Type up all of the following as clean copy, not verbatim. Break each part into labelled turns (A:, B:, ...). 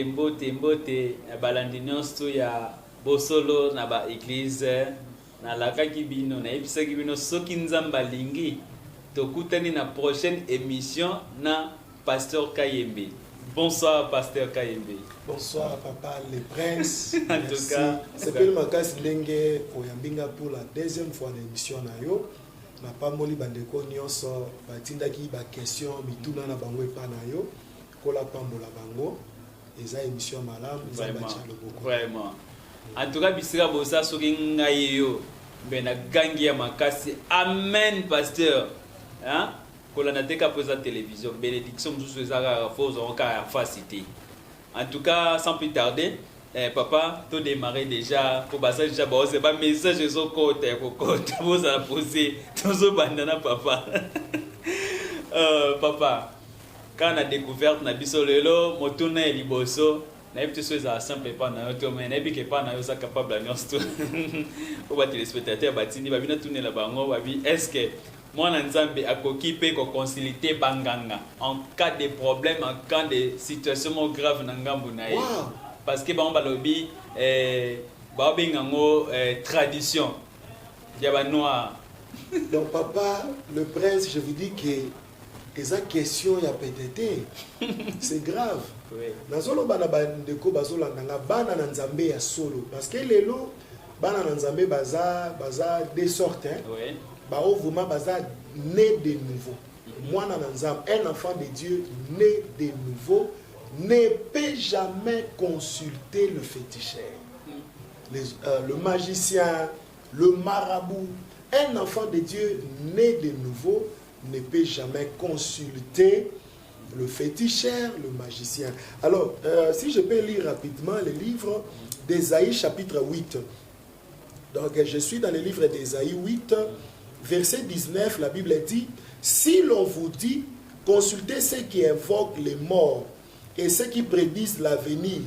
A: mbote balandi nyonso ya bosolo na ba église na lakaki bino na ebisaki bino soki nzamba lingi tokutani na prochaine émission na Pasteur Kayembe. Bonsoir Pasteur Kayembe.
B: Bonsoir Papa le Prince.
A: En tout cas,
B: c'est le Makas Lenge Oyambinga pour la deuxième fois l'émission na yo. Na pamoli bandeko nyonso batindaki ba question bituna na bango epa na yo kola pambola bango eza émission malamu eza bachalo beaucoup.
A: Vraiment. En tout cas bisika bosa soki ngai yo bena gangi ya makasi. Amen Pasteur. Hein? Kola na teka posa télévision bénédiction mzuzu ezaka force onka facilité. En tout cas sans plus tarder papa, tout démarrer déjà pour passer déjà bon c'est pas message sur côté vous a posé tout bandana papa. Papa, quand on a découvert na biso lelo motuna liboso na yebite so za simple pas na yo mais na yebike pas na yo ça capable nyonso tout. Au ba téléspectateur batini ba bina tourner la bango ba bi est-ce que moi nzambe akoki pe ko concilité banganga en cas de problème en cas de situation grave na ngambu na ye. Parce que on balobi tradition diaba noir.
B: Donc papa le Prince, je vous dis que eza question ya pétété c'est grave.
A: Oui.
B: Nazolo bana bandeko bazolanga bana na nzambe ya solo parce que lelo bana na nzambe baza des sortes hein.
A: Oui.
B: Ba vraiment baza né de nouveau. Moi na nzambe un enfant de Dieu né de nouveau ne peut jamais consulter le féticheur, le magicien, le marabout. Un enfant de Dieu né de nouveau ne peut jamais consulter le féticheur, le magicien. Alors, si je peux lire rapidement le livre d'Ésaïe chapitre 8. Donc, je suis dans le livre d'Ésaïe 8, verset 19, la Bible dit, « Si l'on vous dit, consultez ceux qui invoquent les morts, et ceux qui prédisent l'avenir,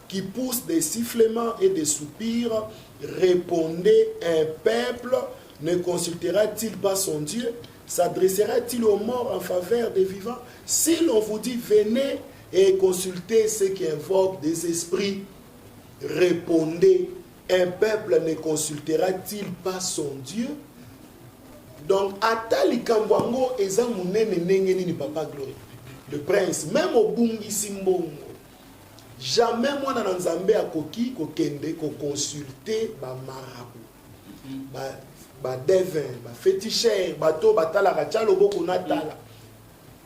B: qui poussent des sifflements et des soupirs, répondez, un peuple ne consultera-t-il pas son Dieu? S'adressera-t-il aux morts en faveur des vivants? Si l'on vous dit, venez et consultez ceux qui invoquent des esprits, répondez, un peuple ne consultera-t-il pas son Dieu? Donc, Atali Kambwango eza munene nengeni ni Papa Glory. Le Prince, même au bungi simbongo, jamais moi dans Nzambe a koki ko kende ko consulter ba marabout, ba devin, ba féticheur, ba to batala kachalo boko natala.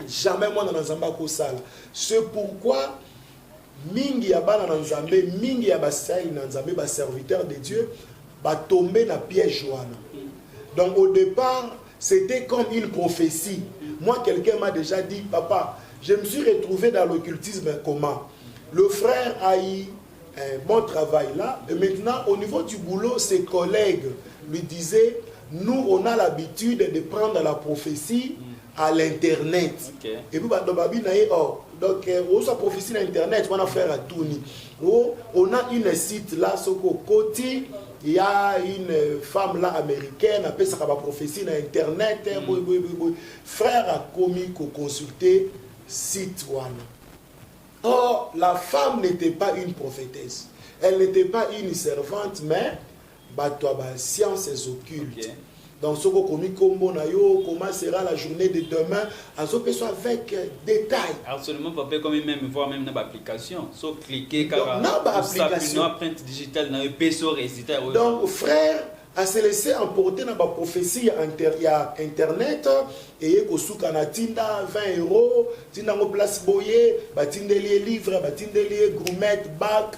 B: Jamais moi dans Nzambe ko sala. C'est pourquoi mingi ya bana na Nzambe, mingi ya basai na Nzambe ba serviteur de Dieu, ba tomber na piège wana. Donc au départ, c'était comme une prophétie. Moi quelqu'un m'a déjà dit, papa, je me suis retrouvé dans l'occultisme comment? Le frère a eu un bon travail là, et maintenant au niveau du boulot, ses collègues lui disaient, nous on a l'habitude de prendre la prophétie à l'internet. Okay. Et puis donc on a prophétie à l'internet, on a fait à Touni. On a une site là, Soko Koti. Il y a une femme là américaine, appelle ça la prophétie sur internet. Frère a commis qu'on consulter site one. Or, la femme n'était pas une prophétesse. Elle n'était pas une servante, mais sciences occultes. Okay. Donc, ce qu'on commis comment sera la journée de demain, en ce que soit avec détail.
A: Absolument, papa, comme même voir même dans l'application. Sauf cliquer car
B: l'application
A: print digital dans le PSO récité.
B: Donc, frère a se laissé emporter dans la prophétie internet et ko souka na tinda 20 €, tinda ngo place boyer, batindeli livre, batindeli gourmet bac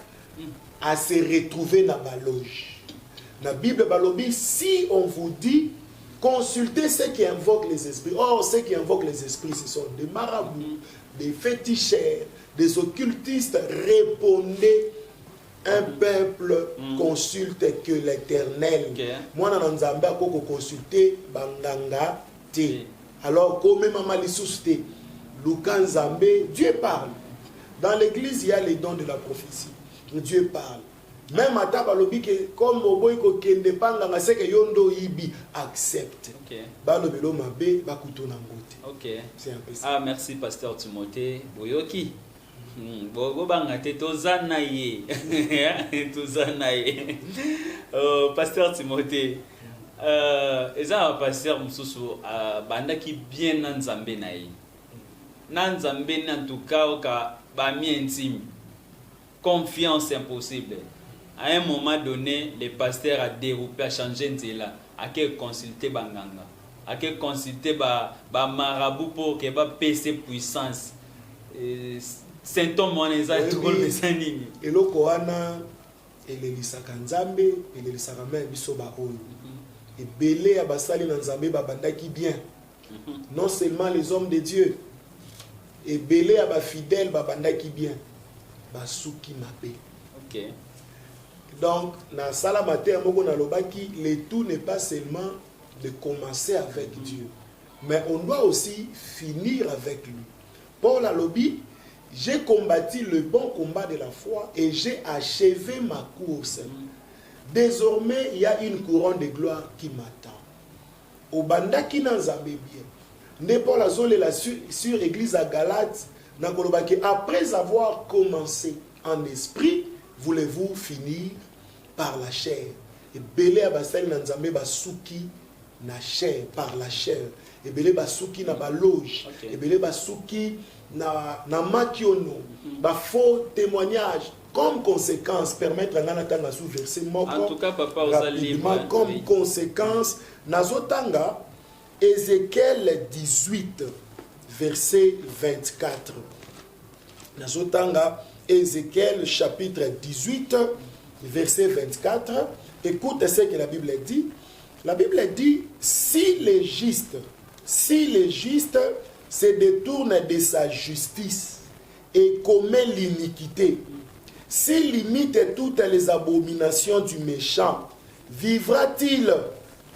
B: à se retrouver dans la loge. La Bible balobi, si on vous dit consultez ceux qui invoquent les esprits. Or, ceux qui invoquent les esprits, ce sont des marabouts, des féticheurs, des occultistes. Répondez, un peuple consulte que l'Éternel. Moi, dans Nzamba, je consulter Banganga T. Alors, comme Maman Lissouste, Lukan Zambé, Dieu parle. Dans l'église, il y a les dons de la prophétie. Dieu parle. Même à Tabalobi, comme Moboy Kende Panga, c'est que Yondo Ibi accepte. Balobelo Mabe, Bakuto Nangote.
A: Ok. C'est un peu ça. Ah, merci, Pasteur Timothée Boyoki. bobanga te tozana ye tozana ye pasteur Timothée eza pasteur mususu bandaki bien na nzambe na ye na nzambe na en tout cas ka ba mi intime confiance impossible à un moment donné le pasteur a dérupé a changé nzela a que consulter banganga a que consulter ba marabout pour que ba PC puissance symptôme on eza trop besanini
B: eloko wana elelisaka nzambe elelisaka même biso ba oyo ebele ya basali na nzambe babandaki bien non seulement les hommes de Dieu ebele ya ba fidèles babandaki bien basuki mabe.
A: OK.
B: Donc na sala matin moko na lobaki le tout n'est pas seulement de commencer avec Dieu mais on doit aussi finir avec lui. Paul a lobby, j'ai combattu le bon combat de la foi et j'ai achevé ma course. Désormais, il y a une couronne de gloire qui m'attend. Au banda qui n'a jamais bien. Ne Paul a zolé la sur église à Galate, après avoir commencé en esprit, voulez-vous finir par la chair? Et belé a basel nanzambe basuki na chair par la chair. Et belé basuki na ba loge. Et belé basuki na makiono. Ba faux témoignage. Comme conséquence, permettre à Nanatanga sous verset moko.
A: En tout cas, papa,
B: rapidement, comme oui. Conséquence, Nazotanga, Ézéchiel 18, verset 24. Nazotanga, Ézéchiel chapitre 18, verset 24. Écoute ce que la Bible dit. La Bible dit, si les justes se détournent de sa justice et commet l'iniquité, s'il limite toutes les abominations du méchant, vivra-t-il?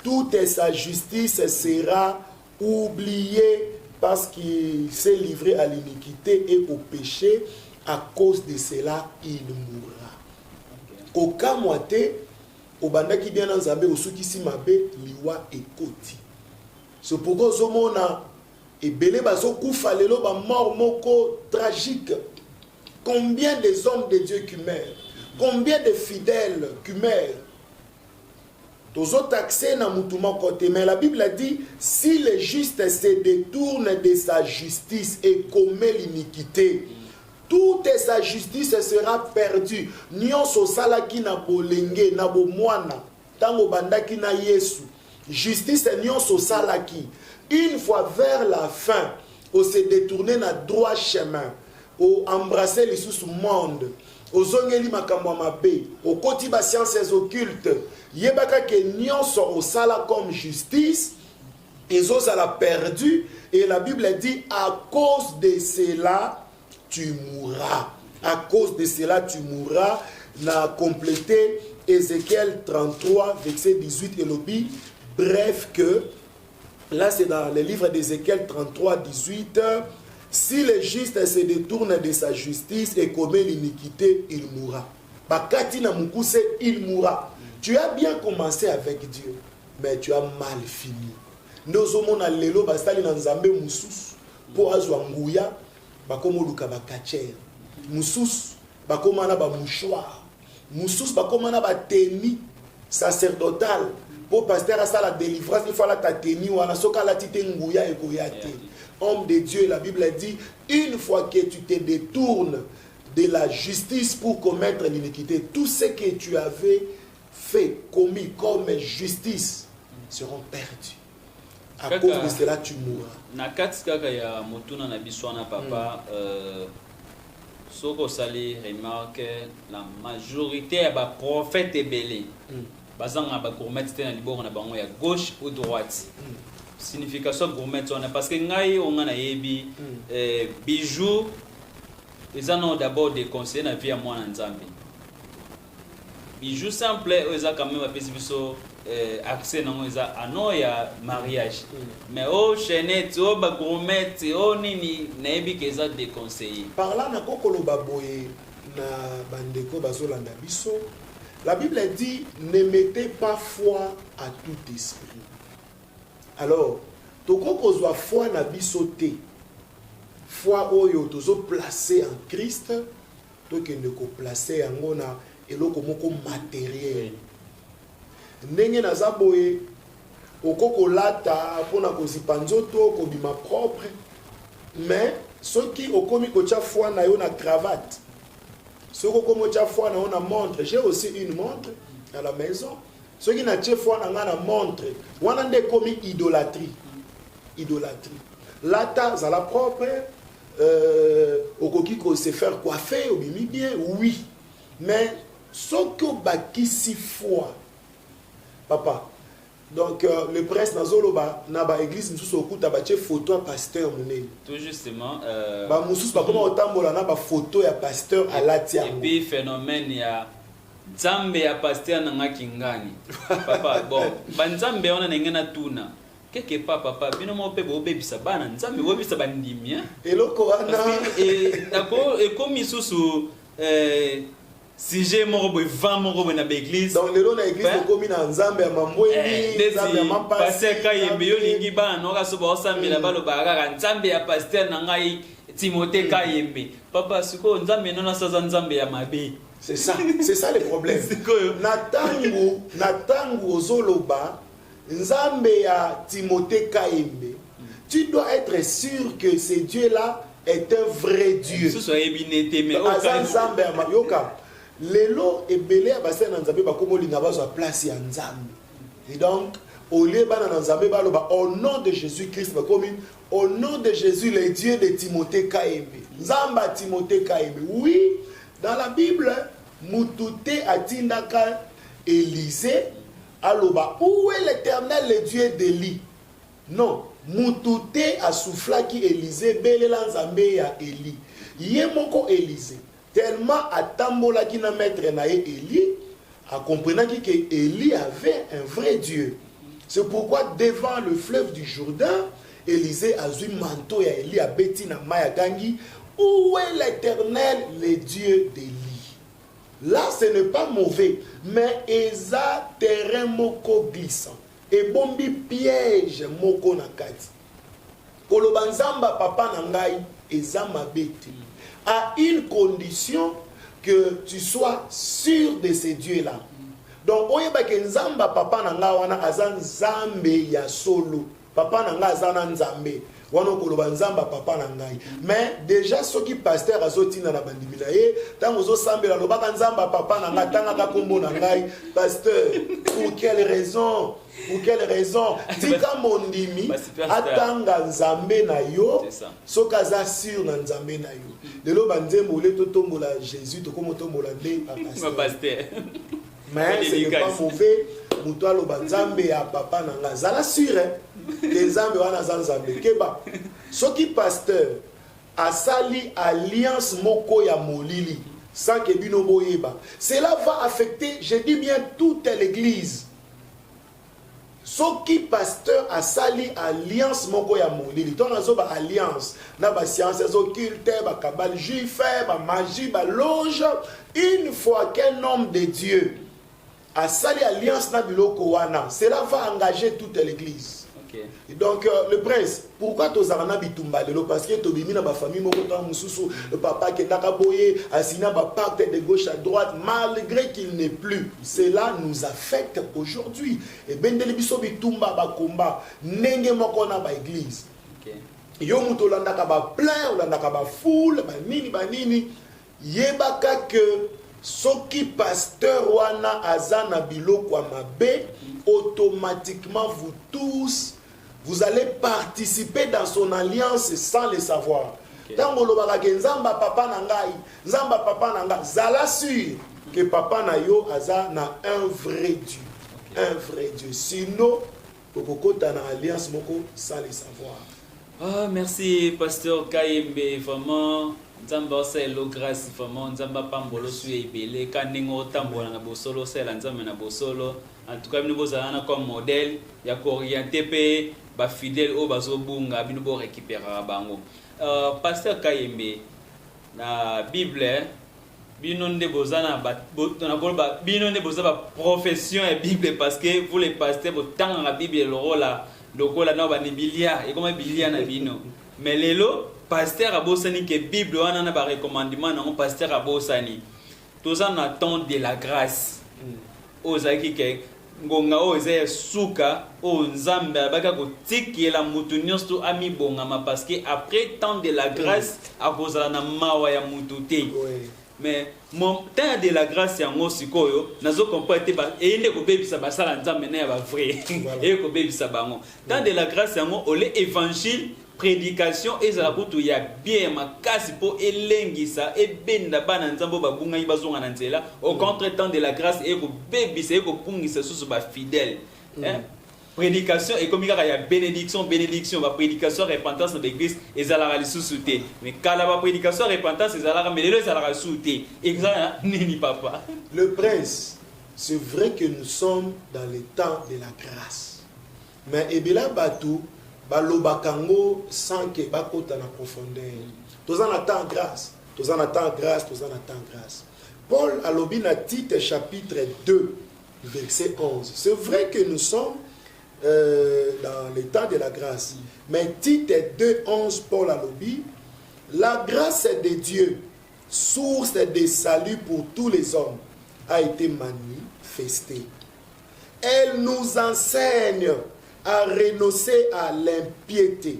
B: Toute sa justice sera oubliée parce qu'il s'est livré à l'iniquité et au péché. À cause de cela, il mourra. Au cas moité, au banda qui vient dans Zambé, au souki simabe, liwa et koti. C'est pourquoi Zomona et belé bazo koufa lelo ba mort moko tragique. Combien des hommes de Dieu qui meurent? Combien de fidèles qui meurent? Tous autres accès na mutuma côté. Mais la Bible a dit, si le juste se détourne de sa justice et commet l'iniquité, toute sa justice sera perdue. Nyonso salaki na bolenge na bomwana tango bandaki na Yesu. Justice nyonso salaki. Une fois vers la fin, on se détourner na droit chemin. Au embrasser les sous-monde, au zongeli makambo mabe, au koti ba sciences occultes, yebaka ke nyonso au sala comme justice, et os a perdu, et la Bible dit à cause de cela tu mourras. À cause de cela tu mourras. N'a complété Ézéchiel 33 verset 18 et lobby. Bref que là c'est dans le livre d'Ézéchiel 33 18. Si le juste se détourne de sa justice et commet l'iniquité, il mourra. Bakati na mukuse, il mourra. Tu as bien commencé avec Dieu, mais tu as mal fini. Nous sommes à l'élo, bastali na nzambe musus, pour azwa nguya, bakomo luka bakacher. Musus, bakoma na ba mouchoir. Musus, bakoma na ba teni sacerdotal. Pour pasteur à ça la délivrance, il faut la teni wana soka la tite nguya et koyate. Homme de Dieu, la Bible dit, une fois que tu te détournes de la justice pour commettre l'iniquité, tout ce que tu avais fait, commis comme justice, seront perdus. À cause de cela, tu mourras.
A: Nakati kaka ya motuna na biswana papa, soko sali remarque la majorité ya ba prophètes ebele. Bazanga ba gourmet te na libongo na bango ya gauche ou droite. Signification gourmet parce que ngai on a yebi bijoux ils ont d'abord des conseils na vie à moi en Zambie. Bijoux simple ils ont quand même appelé biso accès na ils a ano ya mariage mais au chaîne to ba gourmet o nini na yebi que ça des conseils
B: par là na kokolo baboye na bandeko bazolanda biso. La Bible dit ne mettez pas foi à tout esprit. Alors, toko kozwa foi na biso te. foi oyo tozo placer en Christ donc ne ko placer yango na eloko moko matériel ndenge naza boye okoko lata pona kozipa nzoto kobima propre mais soki okomi kotia foi na yo na cravate soki okomi kotia foi na yo na montre j'ai aussi une montre à la maison soki na tie foi na nga na montre wana nde komi idolâtrie lata zala propre okoki ko se faire coiffer obimi bien oui mais soki obakisi foi papa donc le prince nazoloba na ba église mususu okuta ba tie photo ya pasteur monene
A: tout justement
B: ba mususu ba koma otambola na ba photo ya pasteur alati
A: et puis phénomène ya nzambe ya pasteur nanga kingani papa bon ba nzambe wana nengena tuna quelque part papa bino mo pe bo bebisa bana nzambe bo bebisa bandimi hein
B: eloko wana
A: et d'accord et comme isusu sujet moko boy vent moko boy na l'église
B: donc lelo na église komi na nzambe ya mambweni nzambe ya mapasi
A: pasteur Kayembe yo lingi bana noka so ba osambela balo bakaka nzambe ya pasteur na ngai Timothée Kayembe papa siko nzambe nona saza nzambe ya mabe
B: c'est ça le problème natangu ozoloba nzambe ya Timothée Kayembe tu dois être sûr que ce Dieu là est un vrai Dieu
A: ce soit ebinete mais
B: aucun nzambe ya mayoka lelo ebele ya basena nzambe bakomolinga bazwa place ya nzambe et donc au lieu bana nzambe baloba au nom de Jésus-Christ bakomi au nom de Jésus le Dieu de Timothée Kayembe nzamba Timothée Kayembe oui dans la Bible mutute atindaka Élisée aloba où est l'Éternel le Dieu d'Élie non mutute asuflaki Élisée belela nzambe ya Élie ye moko Élisée tellement atambolaki na maître na ye Élie a comprenaki que Élie avait un vrai Dieu c'est pourquoi devant le fleuve du Jourdain Élisée a zui manteau ya Élie a beti na maya gangi où est l'Éternel le Dieu d'Élie là ce n'est pas mauvais mais eza terrain moko glissant et bombi piège moko na kati koloba nzamba papa na ngai eza mabete à une condition que tu sois sûr de ces dieux-là. Donc, oyeba ke nzamba papa nanga wana aza nzambe ya solo. Papa nanga aza na nzambe. Wana koloba nzamba papa nangai. Mais déjà ceux qui pasteur azotina na bandimi na ye, tango zo sambela lobaka nzamba papa nanga tanga ka kombo nangai, pasteur, pour quelle raison? Pour quelle raison? Tika mondimi atanga nzambe na yo, soka za sur na nzambe na yo. Lelo banzembo le totombola Jésus to komo tombola nde pasteur. Mais ce n'est pas mauvais. Mutualo banzambe ya papa nanga zala sûr que nzambe wana zanzambe keba soki pasteur asali alliance moko ya molili sans que bino boyeba cela va affecter je dis bien toute l'église soki pasteur asali alliance moko ya molili to nazo ba alliance na ba sciences occultes ba kabale juif ba magie ba loge une fois qu'un homme de Dieu a sali alliance na biloko wana cela va engager toute l'église. Okay. Et donc le prince pourquoi tozana bitumba lelo parce que tobimi na ba famille moko to mususu le papa qui ndaka boye asina ba pacte de gauche à droite malgré qu'il n'est plus cela nous affecte aujourd'hui et bendeli biso bitumba ba combat ndenge moko na ba église. Okay. Yo muto landaka ba plein landaka ba foule ba nini yebaka que soki pasteur wana azana biloko mabe automatiquement vous tous vous allez participer dans son alliance sans le savoir. Tango lobaka ke nzamba papa na ngai zala sûr que papa na yo aza na un vrai Dieu. Un vrai Dieu sinon okokota na alliance moko sans le savoir.
A: Ah merci pasteur Kayembe vraiment nzamba oselo grâce vraiment nzamba pambolo su ebele kaningo tambola na bosolo sela nzamba na bosolo en tout cas bino bozana comme modèle ya ko orienter pe ba fidèle o bazobunga bino bo récupérer bango pasteur Kayembe na Bible bino nde bozana ba bino nde bozaba profession et Bible parce que vous les pasteurs botanga la Bible lokola na ba nibilia et comme bilia na bino mais lelo pasteur abosani que Bible wana na ba recommandement na pasteur abosani tous en attend de la grâce ozaki ke ngonga oze suka o nzambe abaka ko tikela mutu nyonso ami bongama parce que après temps de la grâce akozala na mawa ya mutu te mais mon temps de la grâce yango sikoyo nazo comprendre ba ende ko bebisa basala nzambe na ya ba vrai et ko bebisa bango temps de la grâce yango ole évangile prédication ezala kutu ya bien makasi po elengisa ebenda bana nzambo babunga bazonga na nzela au contre temps de la grâce et ko bebisa et ko pungisa susu ba fidèle prédication et comme il y a bénédiction ba prédication repentance de l'église ezala lisusu te mais kala ba prédication repentance ezala mais les ezala lisusu te exact nini papa.
B: Le prince, c'est vrai que nous sommes dans le temps de la grâce, mais ebila batu balobakango sans que bakota na profondeur. Tous en attend grâce, tous en attend grâce, tous en attend grâce. Paul a lobi na Tite chapitre 2 verset 11. C'est vrai que nous sommes dans le temps de la grâce, mais Tite 2 11 Paul a lobi la grâce de Dieu, source de salut pour tous les hommes, a été manifestée. Elle nous enseigne à renoncer à l'impiété,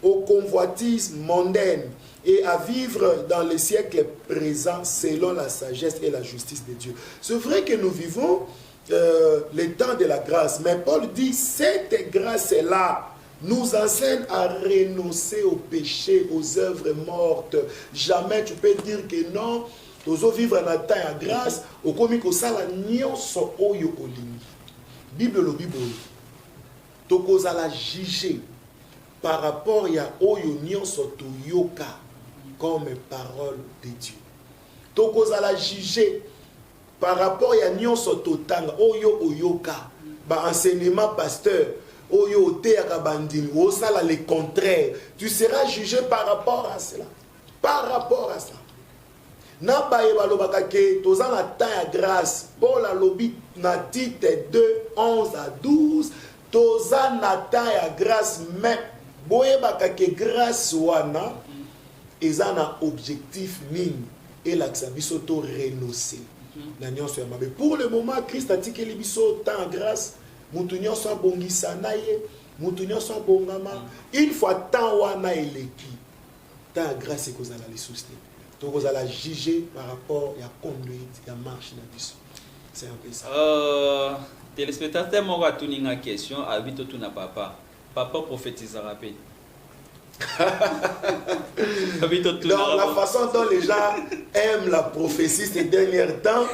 B: aux convoitises mondaines et à vivre dans le siècle présent selon la sagesse et la justice de Dieu. C'est vrai que nous vivons le temps de la grâce, mais Paul dit cette grâce-là nous enseigne à renoncer au péché, aux œuvres mortes. Jamais tu peux dire que non, tu dois vivre dans le temps de grâce, au comique au sala nyonso oyo olimi. Bible le Bible. Tokoza la juger par rapport à oyo nyonso to yoka comme parole de Dieu. Tokoza la juger par rapport à nyonso to tanga oyo oyoka ba enseignement pasteur oyo te akabandini o sala le contraire. Tu seras jugé par rapport à cela. Par rapport à cela. Na baye balobaka ke toza na temps ya grâce. Paul a lobi na Tite 2 11 à 12 toza na temps ya grâce, mais boyebaka ke grâce wana eza na objectif nini et l'axe biso to renoncer na nyonso ya mabe. Pour le moment Christ a tikeli biso temps ya grâce, mutu nyonso abongisa na ye, mutu nyonso abongama une fois temps wana eleki temps ya grâce ekozala lisusu te. Tokozala juger par rapport à la conduite, à la marche de biso. C'est un peu ça.
A: Téléspectateur, moi, je vais une question. Habite tout na papa. Papa prophétise rapide.
B: Donc, la façon dont les gens aiment la prophétie ces derniers temps,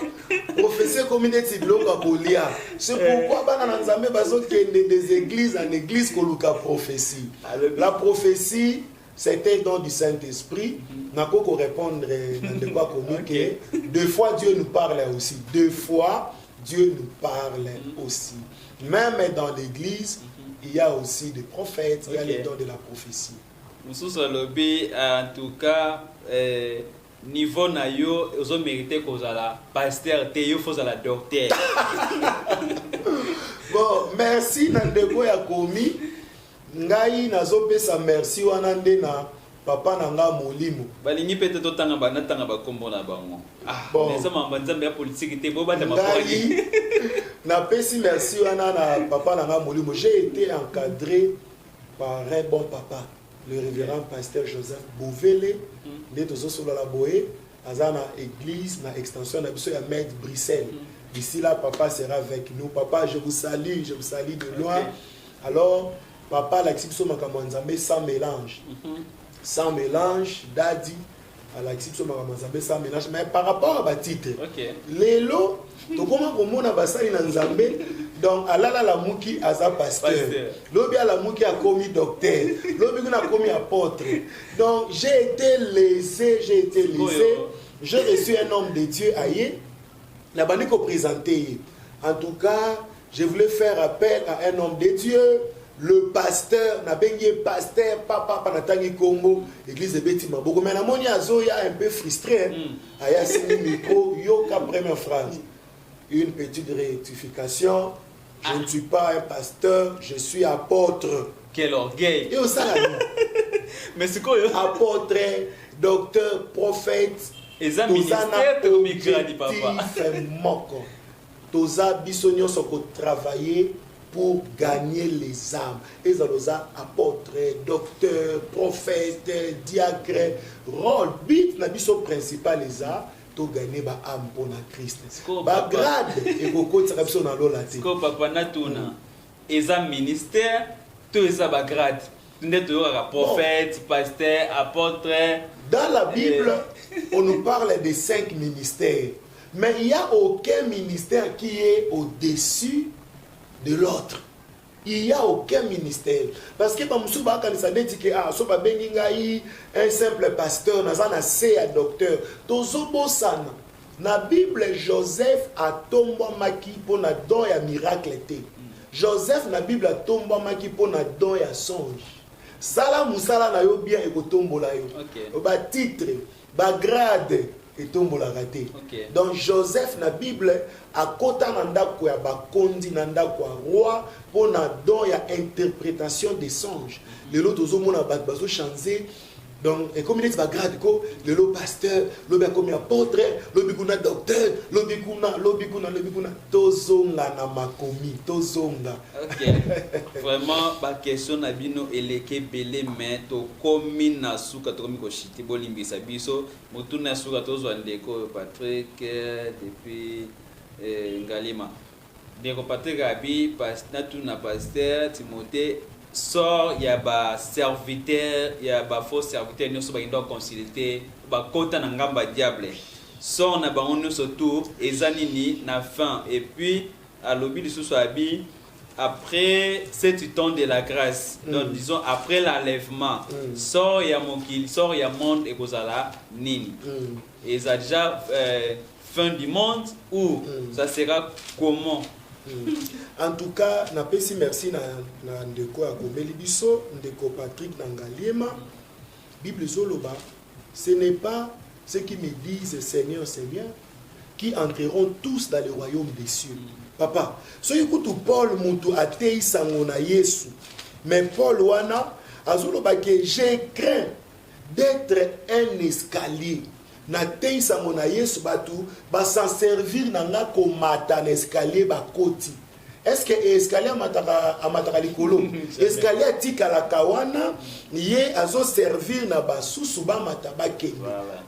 B: prophétie comme une petite bloc à Kolia. C'est pourquoi dans des églises en église qu'on a prophétie. La prophétie, c'était don du Saint-Esprit. N'a pas répondre de quoi communiquer. Deux fois Dieu nous parle aussi. Deux fois Dieu nous parle aussi. Même dans l'église, il y a aussi des prophètes, il y a les dons de la prophétie.
A: En tout cas, niveau nayo, ils ont mérité qu'on a la pasteur, Théo, faut la docteur.
B: Bon, merci Nandeko Yakomi. Ngai nazopesa merci wanande na papa nanga molimo.
A: Balingi peut-être totanga banatanga bakombo na bango.
B: Bon.
A: Mais ça m'ambanzambe ya politique te bo bata
B: mapoli. Na pesi merci wana na papa nanga molimo. J'ai été encadré par un bon papa, le révérend pasteur Joseph Bouvele, de tozo solo la boé, azana église na extension na biso ya Maître Bruxelles. D'ici là papa sera avec nous. Papa, je vous salue de loin. Alors papa la exception makamanzambe sans mélange. Sans mélange, Dadi à la exception makamanzambe sans mélange. Mais par rapport à ma titre, Lélo, to comment comment na basali na nzambe, donc alala la muki aza pasteur. Lobi à la muki a commis docteur. Lobi a commis apôtre. Donc j'ai été laissé. J'ai reçu un homme de Dieu aïe. La baniko présenté. En tout cas, je voulais faire appel à un homme de Dieu. Le pasteur, na bengi pasteur, papa, panatangi Congo, église de Betty Maboko. Mais na moni azo ya un peu frustré. Aya sini micro, yoka première phrase. Une petite rectification. Je ne suis pas un pasteur, je suis apôtre.
A: Quel orgueil.
B: Et au salon.
A: Mais c'est quoi?
B: Apôtre, docteur, prophète.
A: Et un ministère, tu as papa.
B: Toza bisonyo soko travailler pour gagner les âmes. Et ça apôtre, docteur, prophète, diacre, rôle, but na biso principal les âmes. Gagner ba âme pour la Christ. Ba grade et koko tsaka biso na lola te.
A: Ko papa na tuna. Eza ministère, tout eza ba grade. Nde to yora prophète, pasteur, apôtre.
B: Dans la Bible, on nous parle des 5 ministères. Mais il n'y a aucun ministère qui est au-dessus de l'autre. Il n'y a aucun ministère. Parce que quand on dit que un simple pasteur, un docteur, dans la Bible, Joseph a tombé pour na don ya miracle. Joseph na Bible a tombé pour na don ya songe. Sala musala na yo bien et kotombola yo. Ba titre, ba grade et tombola raté. Donc Joseph na Bible a kota nanda ko ya ba kondi nanda ko roi pour na don ya interprétation des songes. Les autres zo mona ba bazo changer. Donc et comme il dit ba grade ko le pasteur, le bien comme apôtre, le bikuna docteur, le bikuna tozonga na makomi, tozonga.
A: OK. Vraiment ba question na bino eleke belé mais to komi na suka to komi ko shiti bolimbisa biso mutuna suka to zo ndeko Patrick depuis Ngalima. Ndeko Patrick abi pasteur Timothée sort il y a ba serviteur il y a ba faux serviteur nous ba indo consulter ba kota na ngamba diable sort na ba on surtout ezanini na fin et puis à l'obi du soabi après 7 temps de la grâce donc disons après l'enlèvement sort il y a mon qu'il sort il y a monde et kozala nini et ça déjà fin du monde ou ça sera comment?
B: En tout cas, na pesi merci na ndeko ya komeli biso, ndeko Patrick Nangaliema. Bible zoloba, ce n'est pas ceux qui me disent Seigneur, Seigneur, qui entreront tous dans le royaume des cieux. Papa, so yikutu Paul muntu atei sangona Yesu. Mais Paul wana azoloba que j'ai craint d'être un escalier. Na teisa mona Yesu batu ba s'en servir nanga komata na escalier ba koti. Est-ce que escalier amataka likolo? Escalier atika la kawana ye azo servir na ba susu ba matabake.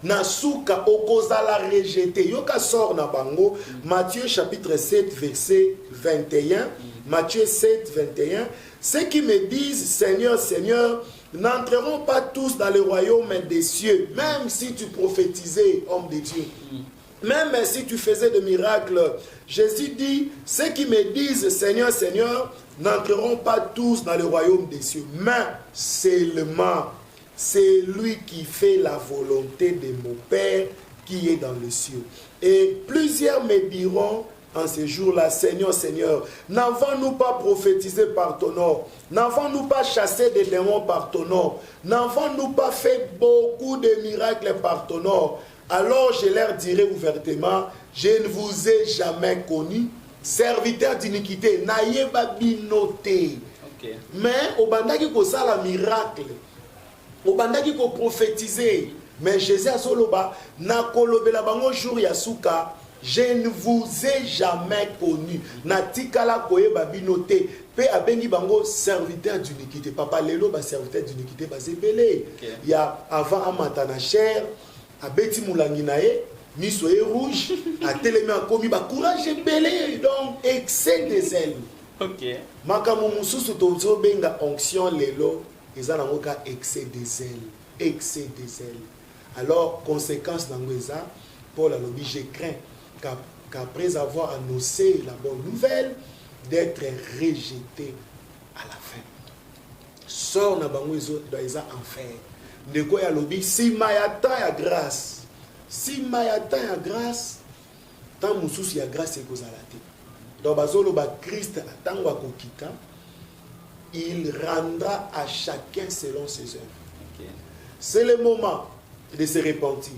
B: Na suka okozala rejeté. Yoka sort na bango Matthieu chapitre 7 verset 21. Matthieu 7 21. Ceux qui me disent Seigneur, Seigneur, n'entreront pas tous dans le royaume des cieux, même si tu prophétisais, homme de Dieu. Même si tu faisais des miracles. Jésus dit, ceux qui me disent Seigneur, Seigneur, n'entreront pas tous dans le royaume des cieux, mais seulement c'est lui qui fait la volonté de mon Père qui est dans le ciel. Et plusieurs me diront en ce jour-là, Seigneur, Seigneur, n'avons-nous pas prophétisé par ton nom? N'avons-nous pas chassé des démons par ton nom? N'avons-nous pas fait beaucoup de miracles par ton nom? Alors je leur dirai ouvertement, je ne vous ai jamais connu, serviteur d'iniquité, n'ayez pas binoté. Mais au bandaki ko sala miracle, au bandaki ko prophétiser, mais Jésus a soloba, na kolobela bango jour yasuka. Je ne vous ai jamais connu. Natikala koye babinote. Pe abengi bango serviteur d'iniquité. Papa lelo ba serviteur d'iniquité ba zebele. Il y a avant amatana cher, abeti mulangi nae, miso e rouge, a telemi akomi ba courage belé donc excès de zèle.
A: OK.
B: Makamu mususu tozo benga onction lelo, ezana ngoka excès de zèle, excès de zèle. Alors conséquence d'angweza, Paul a l'objet je crains qu'après avoir annoncé la bonne nouvelle, d'être rejeté à la fin. Sort na bango eza enfer. Ndeko ya lobi si mayata ya grâce. Si mayata ya grâce, tant mususu ya grâce ekozala te. Donc bazolo ba Christ atango akokita, il rendra à chacun selon ses œuvres. C'est le moment de se repentir.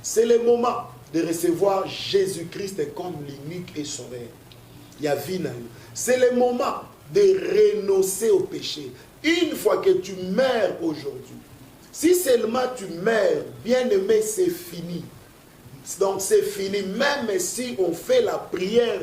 B: C'est le moment de recevoir Jésus-Christ comme l'unique et sauveur. C'est le moment de renoncer au péché. Une fois que tu meurs aujourd'hui, Si seulement tu meurs, bien-aimé, c'est fini. Donc c'est fini. Même si on fait la prière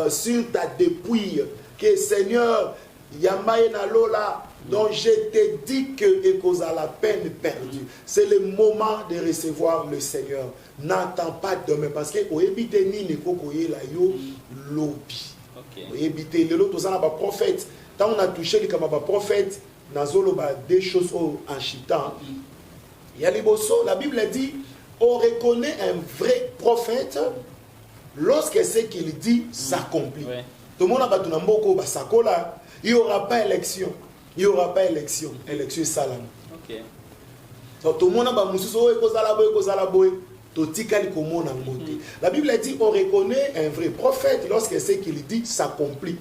B: sur ta dépouille, que Seigneur, Yamaïna Lola, donc je te dis que et cause à la peine perdue. C'est le moment de recevoir le Seigneur. N'attends pas demain parce que au éviter ni ne kokoye la yo lobby. Au éviter le lot aux prophète. Tant on a touché les comme prophète, nazolo ba des choses en chitant. Il y a les bossos, la Bible dit on reconnaît un vrai prophète lorsque ce qu'il dit s'accomplit. Tout le monde a battu Namboko Basakola, il n'y aura pas élection. Il n'y aura pas élection. Élection salam. Donc tout le monde a battu la Bible dit on reconnaît un vrai prophète lorsque ce qu'il dit s'accomplit.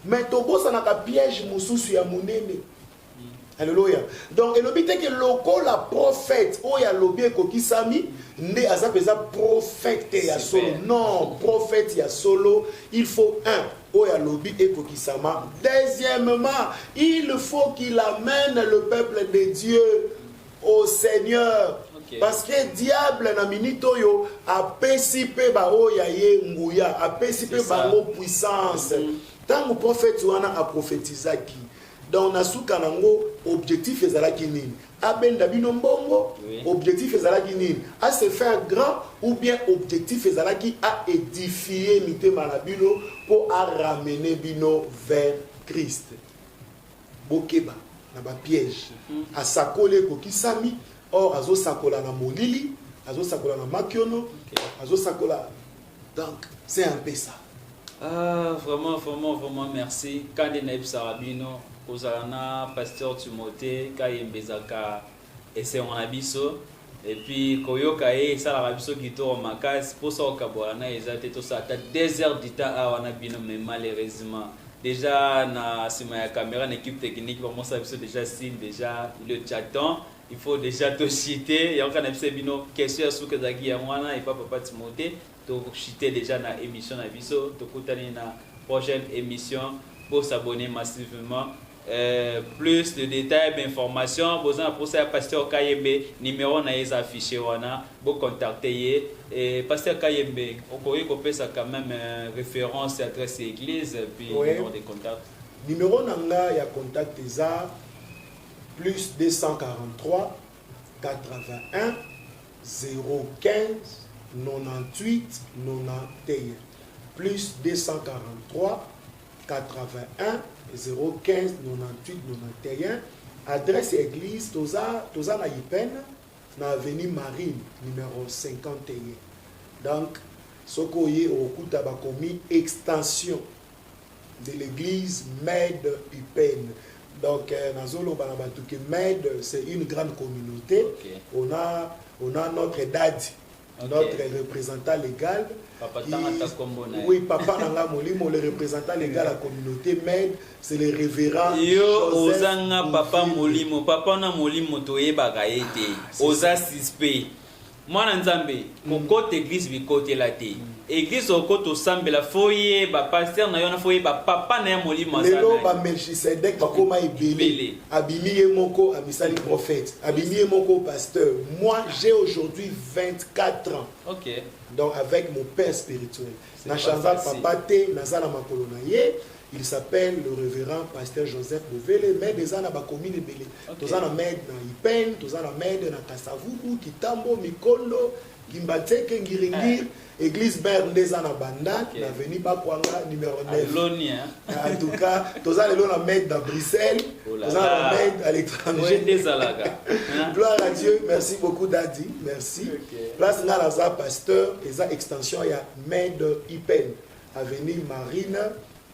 B: Mais Togo ça n'a pas piège mususu ya munene. Alléluia. Donc, il dit que le la prophète, il y a l'objet qui s'ami, ne a pas prophète ya solo. Non, prophète ya solo, il faut un. Il y a l'objet qui s'ami. Deuxièmement, il faut qu'il amène le peuple de Dieu au Seigneur. Parce que diable na minito yo a pesipé ba o ya ye nguya, a pesipé ba o puissance. Tant le prophète a prophétisé qui donc nasuka nango objectif ezalaki nini abenda bino mbongo objectif ezalaki nini à se faire grand ou bien objectif ezalaki à édifier mitema na bino pour à ramener bino vers Christ bokeba na ba piège a sakole ko kisami or azo sakola na molili azo sakola na makiono azo sakola donc c'est un peu ça.
A: Vraiment merci quand des naïfs sarabino Ozana, pasteur Timothée, Kayembezaka, et c'est mon abisso. Et puis, Koyoka et Salarabiso qui tourne ma case, pour ça, Kaboana, ils ont tout ça. T'as 2 heures d'État à Wanabino, mais malheureusement. Déjà, sur ma caméra, l'équipe technique, pour moi, ça déjà signe, déjà le chaton. Il faut déjà te citer. Il y a encore un bino question sur que Zagi Yamwana et Papa Timothée. Donc, citer déjà dans l'émission Abisso. Tu écoutes la prochaine émission pour s'abonner massivement. Plus de détails, d'informations, vous avez pour ça pasteur Kayembe, numéro na les affiché wana, vous contactez et pasteur Kayembe, on peut ça quand même référence adresse église puis numéro de contact.
B: Numéro nanga ya contact ça plus 243 81 015 98 91 plus 243 81 015 98 91 adresse église toza na Ipen na avenue Marine numéro 51 donc sokoye okuta bakomi extension de l'église Med Ipen donc nazolo bana batuke Med c'est une grande communauté. On a notre dadi notre représentant légal.
A: Papa
B: oui, Papa Nanga Molimo, le représentant légal de la communauté Med, c'est le révérend.
A: Yo, Ozanga Papa Molimo, Papa na Molimo toye bagaete, Oza Sispe. Moi Nzambe, mon côté église vi côté la té. Église au côté sambe la foyer, ba pasteur na yona foyer, ba papa na Molimo ça.
B: Lelo ba Melchisedek ba koma ibele. Abimi moko amisali prophète, abimi moko pasteur. Moi, j'ai aujourd'hui 24 ans.
A: OK.
B: Donc avec mon père spirituel. Nachanza papa te nazana makolo na ye, il s'appelle le révérend pasteur Joseph Bovele, mais des ana ba commune belé. Tozana med na Ipen, tozana med na Kasavubu, Kitambo, Mikolo, Kimbateke, Ngiringir, église Berne des ana Banda, l'avenue Bakwanga numéro 9. En tout cas, tozana le na med dans Bruxelles, tozana med à l'étranger. Gloire à Dieu, merci beaucoup Daddy, merci. Place Nalaza pasteur, et ça extension il y a med Ipen, avenue Marine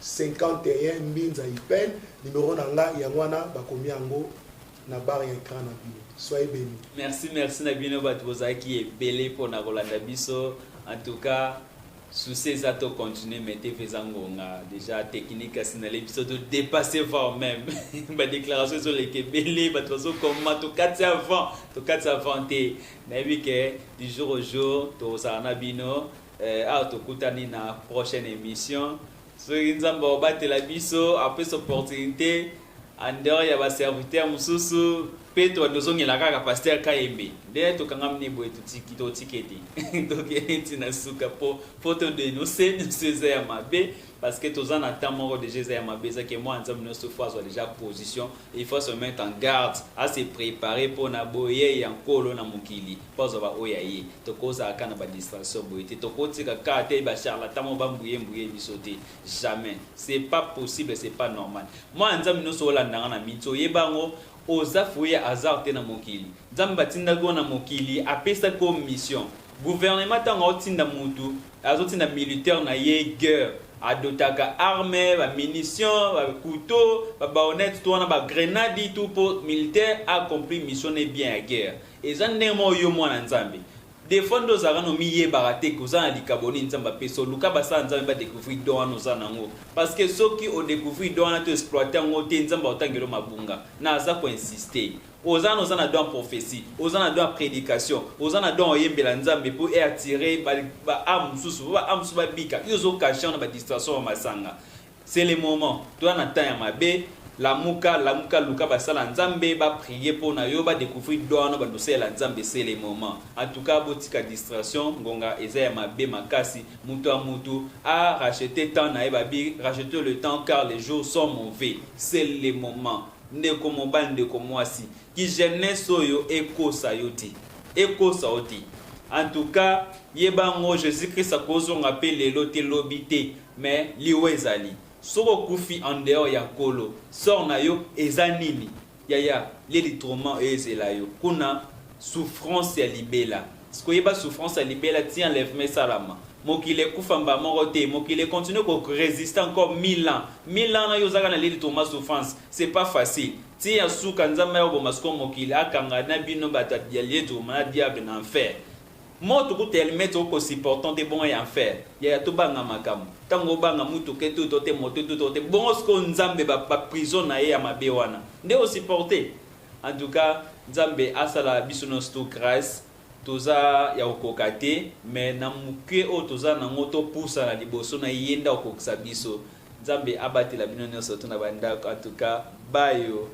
B: 51 Mbinza Ipen, numéro nanga Yangwana Bakomiango na bar écran na bio. Soyez bénis.
A: Merci Nabino Batboza qui est belé pour na Rolanda Biso. En tout cas, sous ces atos continuer mettez faisant déjà technique à signaler l'épisode de dépasser voire même ma déclaration sur les belé batbozo comment to 4 avant té na que du jour au jour to ça Nabino to kutani na prochaine émission. Soki nzamba batela biso après cette opportunité en dehors ya ba serviteur mususu Petro dozongela kaka pasteur Kayembe de to kanga mnebo etutiki to tiketi donc etina suka po photo de nous c'est ya mabe parce que tous en attendant de Jésus ya mabe ça que moi ensemble nous fois soit déjà position il faut se mettre en garde à se préparer pour na boye ya nkolo na mukili pose ba oyaye to koza kana ba distraction boyete to kotika ka te ba charlatan mo ba mbuye bisote jamais c'est pas possible, c'est pas normal. Moi ensemble nous so la na mito yebango oza fuya hasard te na mokili nzambe tinda go na mokili apesa ko mission gouvernement tango tinda mutu azotinda militaire na ye guerre adotaka armée ba munitions ba couteau ba baonnette to na ba grenade tout pour militaire accomplir mission et bien à guerre et ça ndemo yo mwana nzambe des fois nous avons mis baraté que ça a likaboni nzamba peso luka basa nzambe ba découvrir doa no za nango parce que ceux qui ont découvert doa na to exploiter ngo te nzamba otangelo mabunga na za ko insister ozana ozana dans prophétie ozana dans prédication ozana dans yembela nzambe pour attirer ba am susu ba bika yozo cacher na ba distraction masanga c'est le moment toi na temps ya mabe la muka luka basala nzambe ba prier pour na yo ba découvrir doano ba dossier la nzambe c'est le moment en tout cas botika distraction ngonga ezaya mabe makasi mutu a mutu a racheter temps na ebabi racheter le temps car les jours sont mauvais c'est le moment ndeko mobali ndeko mwasi ki jeunesse oyo ekosa yoti en tout cas yebango Jésus-Christ akozonga pe lelo te lobité mais liwezali soko kufi en dehors ya kolo sort na yo ezanini yaya l'élitrement ezela yo kuna souffrance ya libela siko yeba souffrance ya libela ti enlèvement salama mokile kufa mba moko te mokile continue ko résister encore 1000 ans na yo zaka na l'élitrement souffrance c'est pas facile ti ya suka nzamba yo bomasko mokile akanga na bino bata ya l'élitrement na diable na enfer moto ko telmet ko supportant de bon et enfer ya to banga makamu tango banga mutu ke to te moto to te bon sko nzambe ba prison na ya mabe wana nde o supporter en tout cas nzambe asala biso no sto grâce toza ya okokate mais na muke o toza na ngoto pousa na liboso na yenda okokisa biso nzambe abatela bino nyonso tuna banda en tout cas bayo